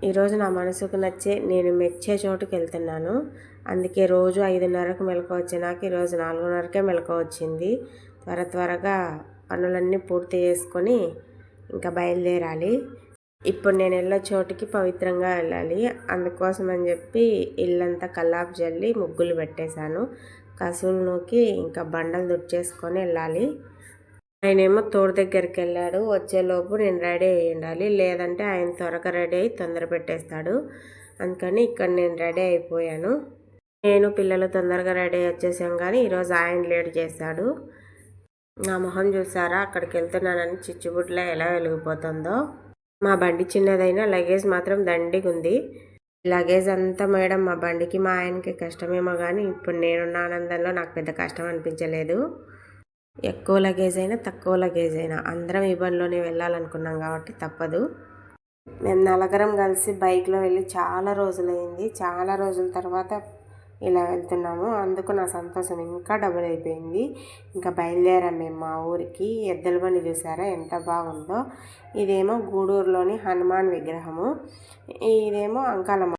ఈరోజు నా మనసుకు నచ్చే నేను మెచ్చే చోటుకి వెళ్తున్నాను. అందుకే రోజు 5:30కు మెలకువ వచ్చే నాకు ఈరోజు 4:30కే మెలకువ వచ్చింది. త్వరగా పనులన్నీ పూర్తి చేసుకొని ఇంకా బయలుదేరాలి. ఇప్పుడు నేను వెళ్ళే చోటుకి పవిత్రంగా వెళ్ళాలి. అందుకోసం అని చెప్పి ఇల్లంతా కల్లాపు జల్లి ముగ్గులు పెట్టేశాను. కసువులు నూకి ఇంకా బండలు దుడిచేసుకొని వెళ్ళాలి. ఆయనేమో తోడు దగ్గరికి వెళ్ళాడు. వచ్చేలోపు నేను రెడీ అయ్యి ఉండాలి, లేదంటే ఆయన త్వరగా రెడీ అయ్యి తొందర పెట్టేస్తాడు. అందుకని ఇక్కడ నేను రెడీ అయిపోయాను. నేను పిల్లలు తొందరగా రెడీ వచ్చేసాం, కానీ ఈరోజు ఆయన లేట్ చేశాడు. నా మొహం చూసారా, అక్కడికి వెళ్తున్నానని చిచ్చుబుడ్లా ఎలా వెలిగిపోతుందో. మా బండి చిన్నదైనా లగేజ్ మాత్రం దండిగా ఉంది. లగేజ్ అంతా మేడం మా బండికి మా ఆయనకి కష్టమేమో, కానీ ఇప్పుడు నేనున్న ఆనందంలో నాకు పెద్ద కష్టం అనిపించలేదు. ఎక్కువ లగేజ్ అయినా తక్కువ లగేజ్ అయినా అందరం ఈ బండిలోనే వెళ్ళాలనుకున్నాం కాబట్టి తప్పదు. మేము నలుగురం కలిసి బైక్లో వెళ్ళి చాలా రోజులైంది. చాలా రోజుల తర్వాత ఇలా వెళ్తున్నాము. అందుకు నా సంతోషం ఇంకా డబుల్ అయిపోయింది. ఇంకా బయలుదేరాం మేము మా ఊరికి. ఎద్దుల బండి చూసారా ఎంత బాగుందో. ఇదేమో గూడూరులోని హనుమాన్ విగ్రహము, ఇదేమో అంకాలమ్మ.